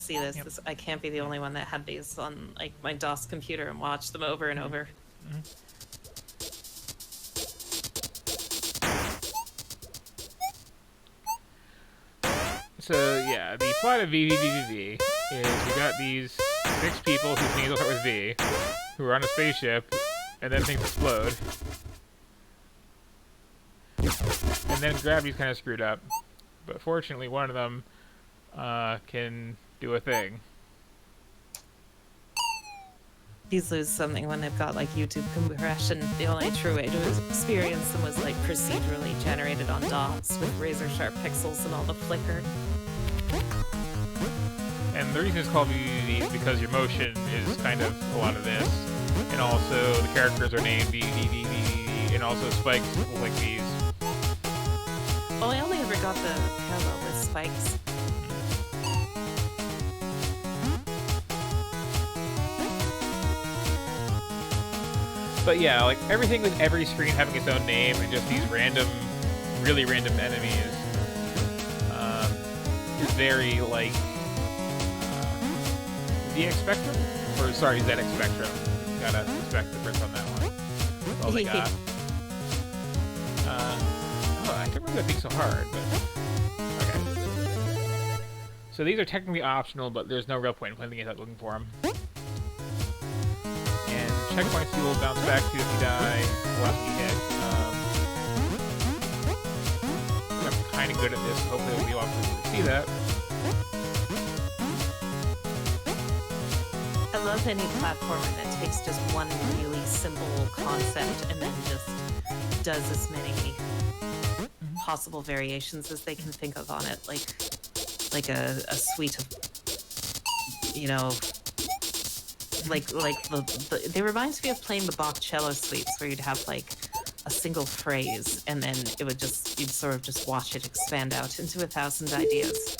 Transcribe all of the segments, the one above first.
see this. I can't be the only one that had these on like my DOS computer and watched them over and over. So yeah, the plot of Vvvvvv is we got these 6 people whose names will start with V, who are on a spaceship, and then things explode. And then gravity's kind of screwed up, but fortunately one of them can do a thing. These lose something when they've got like YouTube compression. The only true way to experience them was like procedurally generated on DOS with razor sharp pixels and all the flicker. And the reason it's called VVV is because your motion is kind of a lot of this, and also the characters are named VVVVV, and also spikes look like these. Oh, I only ever got the parallel with spikes. But yeah, like everything with every screen having its own name and just these random, really random enemies is very like ZX Spectrum? Or sorry, ZX Spectrum. Gotta respect the difference on that one. That's all they got. I don't remember that being so hard, but okay. So these are technically optional, but there's no real point in playing the game without looking for them. And checkpoints you will bounce back to if you die. The last one you hit. I'm kind of good at this. Hopefully we'll be able to see that. I love any platformer that takes just one really simple concept and then just does as many possible variations as they can think of on it, like a suite of, you know, like they reminds me of playing the Bach cello suites where you'd have like a single phrase and then it would just, you'd sort of just watch it expand out into 1,000 ideas.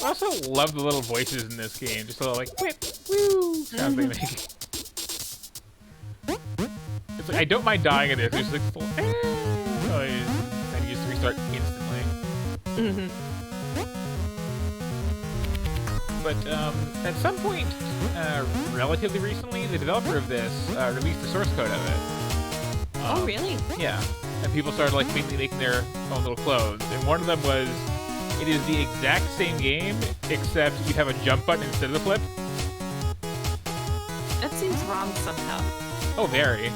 I also love the little voices in this game, just a little like whip, woo sounds they make. It's like I don't mind dying at this. It's just like full, and you just restart instantly. But at some point, relatively recently, the developer of this released the source code of it. Oh, really? Yeah, and people started like immediately making their own little clones, and one of them was. It is the exact same game, except you have a jump button instead of the flip. That seems wrong somehow. Oh, very.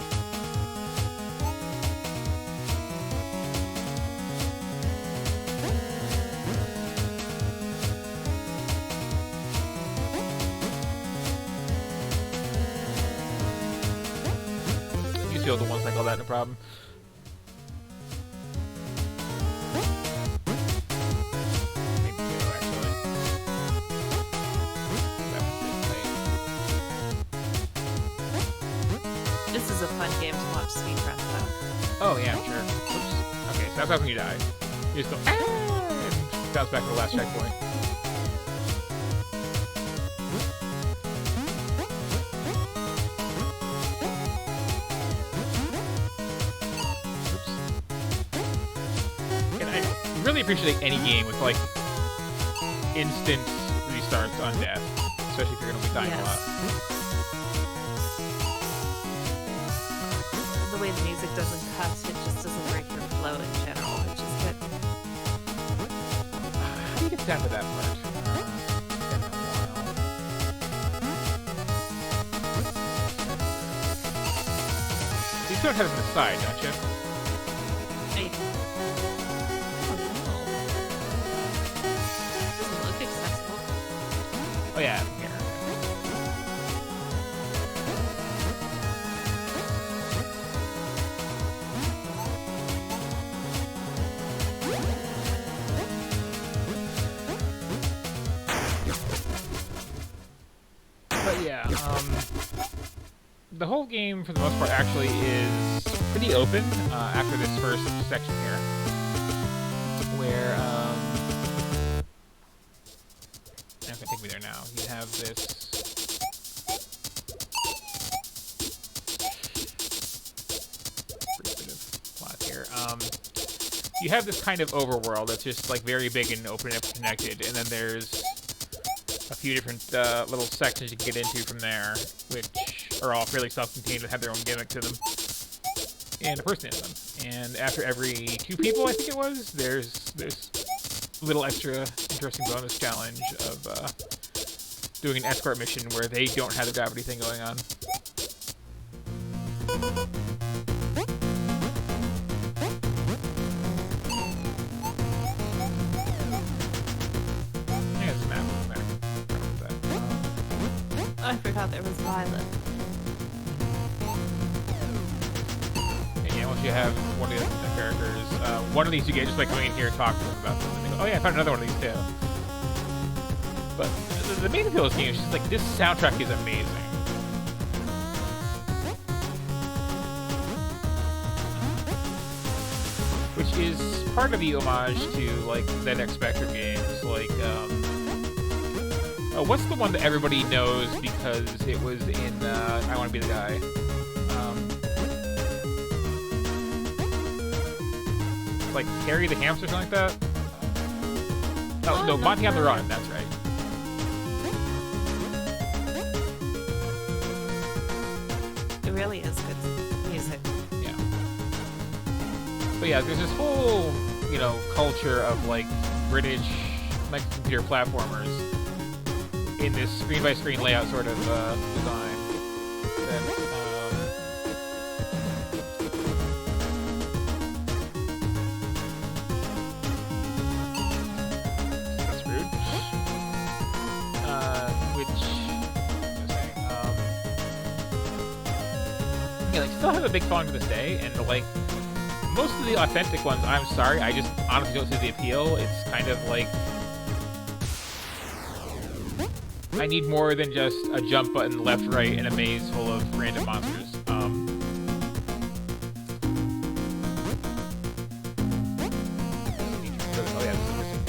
You feel the one cycle that, no problem. This is a fun game to watch speedrun though. Oh yeah, sure. Oops. Okay, so that's how when you die. You just go and bounce back to the last checkpoint. Oops. And I really appreciate any game with like instant restarts on death, especially if you're gonna be dying a lot. The way the music doesn't cut, it just doesn't break your flow in general, which is good. How do you get down to that part? You don't have it on the side, don't you? I don't know. Doesn't look accessible. Oh yeah, here. But yeah, the whole game, for the most part, actually is pretty open after this first section here, where it's gonna take me there now. You have this. Brief bit of plot here. you have this kind of overworld that's just like very big and open and connected, and then there's a few different little sections you can get into from there, which are all fairly self-contained and have their own gimmick to them, and a person in them. And after every 2 people, I think it was, there's a little extra interesting bonus challenge of doing an escort mission where they don't have the gravity thing going on. I forgot there was Violet. And yeah, once you have one of the characters, one of these you get just by coming in here and talking to them about them. And they go, oh yeah, I found another one of these too. But the main appeal of this game is just like, this soundtrack is amazing. Which is part of the homage to like the Next Spectrum games, like what's the one that everybody knows because it was in I Want to Be the Guy? Like Harry the Hamster or something like that? Oh, no, Monty on the Run, that's right. It really is good music. Yeah. But yeah, there's this whole, you know, culture of like British like computer platformers in this screen-by-screen layout sort of design. That, that's rude. Which, yeah, like still have a big following to this day, and like most of the authentic ones, I'm sorry, I just honestly don't see the appeal. It's kind of like I need more than just a jump button left, right, and a maze full of random monsters. Oh yeah, this is missing.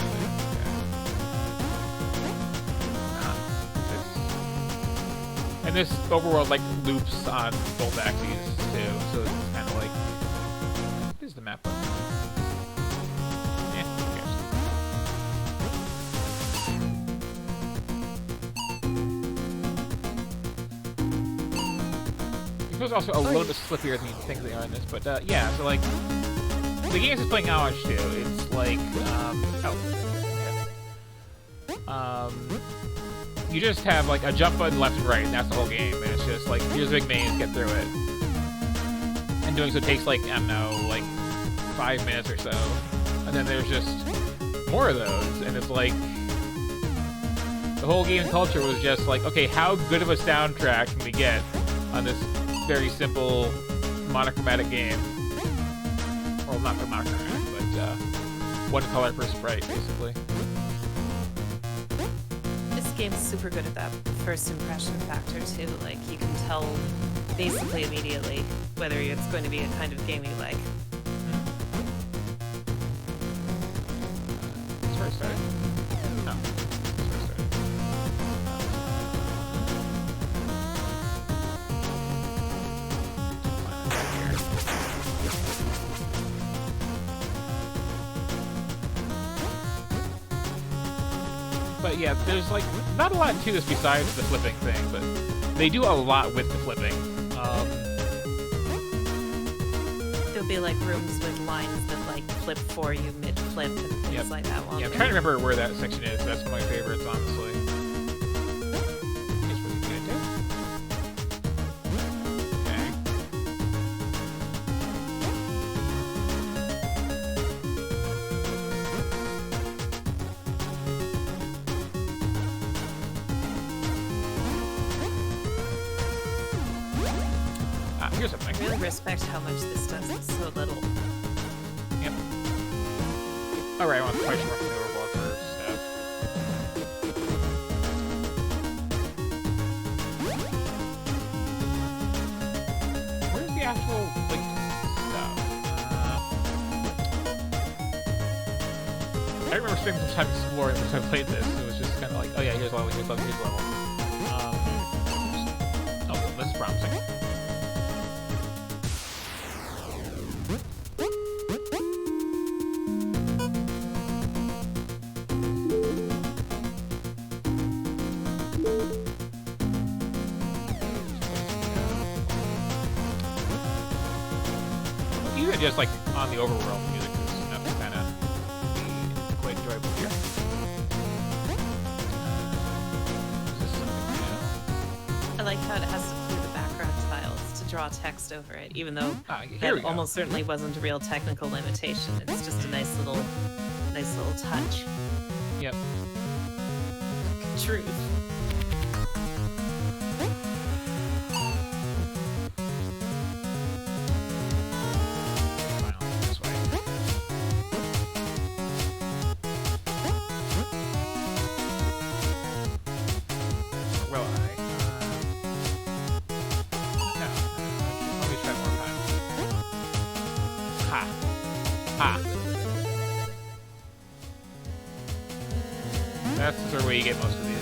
And this overworld like loops on both axes too, so it's kind of like this is the map button. Yeah, who cares? It was also a little bit slippier than you think they are in this, but yeah, so like the game is playing homage to. It's like you just have like a jump button left and right, and that's the whole game. And it's just like here's a big maze, get through it. And doing so takes like I don't know, like 5 minutes or so. And then there's just more of those, and it's like the whole game culture was just like, okay, how good of a soundtrack can we get on this very simple monochromatic game? Well, not monochromatic, but one color per sprite, basically. This game's super good at that first impression factor too. Like you can tell basically immediately whether it's going to be a kind of game you like. That's where I started? No. That's where I started. But yeah, there's like not a lot to this besides the flipping thing, but they do a lot with the flipping. There'll be like rooms with lines that like flip for you mid-flip and things like that. Yeah, I'm trying to remember where that section is. That's one of my favorites, honestly. It's really good, too. Okay. Here's something. I really respect how much this does in so little. Yep. Alright, I want to punch more from the overworld for stuff. Where's the actual, like, stuff? I remember spending some time exploring when I played this. It was just kind of like, oh yeah, here's level, here's level, here's level. Oh, this is promising. even just like on the overworld, the music is enough to kind of be quite enjoyable here. Is this something new? I like how it has to clear the background tiles to draw text over it, even though Here we that go. almost certainly wasn't a real technical limitation. It's just a nice little touch. Yep. Truth. This way. Or will I? No. Let me try one more time. Ha. Ha. That's the sort of way you get most of these.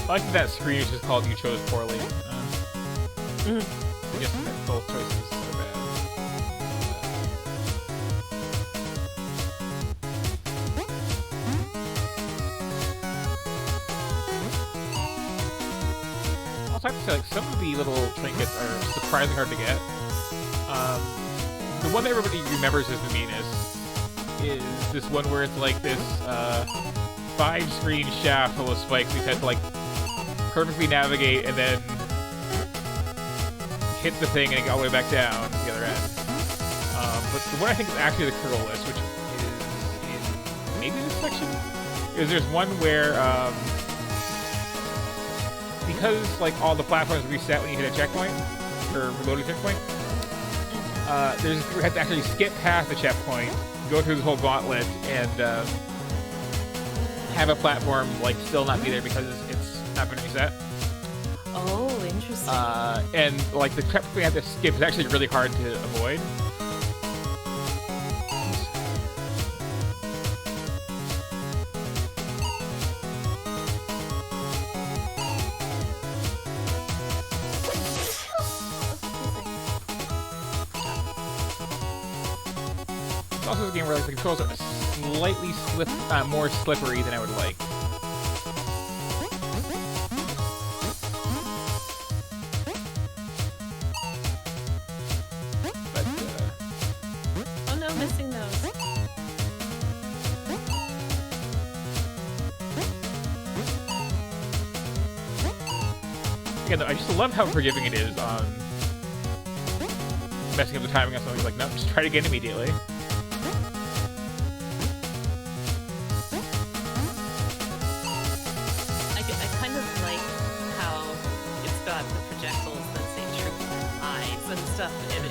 I like that screen is just called "You chose poorly." I guess that both choices are bad. Also, I have to say, like, some of the little trinkets are surprisingly hard to get. The one that everybody remembers as the meanest is this one where it's like this 5-screen shaft full of spikes. You have to like perfectly navigate and then hit the thing and get all the way back down to the other end. But the one I think is actually the critical list, which is in maybe this section, is there's one where because like all the platforms reset when you hit a checkpoint or reload a checkpoint, you have to actually skip past the checkpoint, go through this whole gauntlet, and have a platform like still not be there because it's not been reset. Oh, interesting. And like the checkpoint we have to skip is actually really hard to avoid. It's also a game where like the controls are slightly more slippery than I would like. Oh no, missing those. Again, though, I just love how forgiving it is on messing up the timing on something. Like, no, just try it again immediately. I kind of like how it's got the projectiles that say truth eyes and stuff, and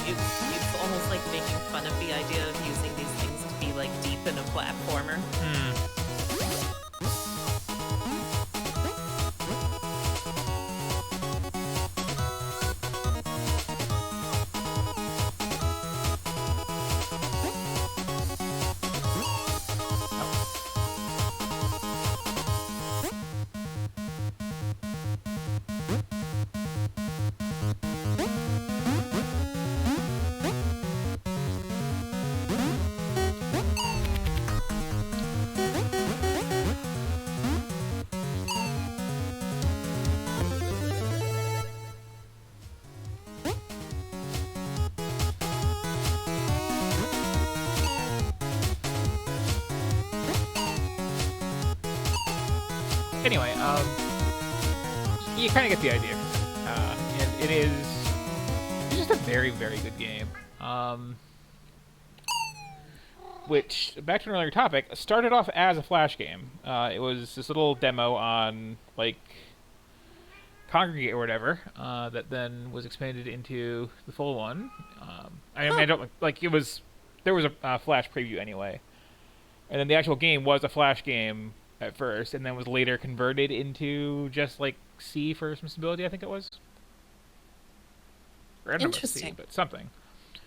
it's almost like making fun of the idea of using these things to be like deep in a platformer. Anyway, you kind of get the idea. And it's just a very, very good game. Which, back to an earlier topic, started off as a Flash game. It was this little demo on, like, Congregate or whatever, that then was expanded into the full one. I mean, I don't, like, there was a Flash preview anyway. And then the actual game was a Flash game at first, and then was later converted into just like C for some stability, I think it was. Or I don't know about C, but something.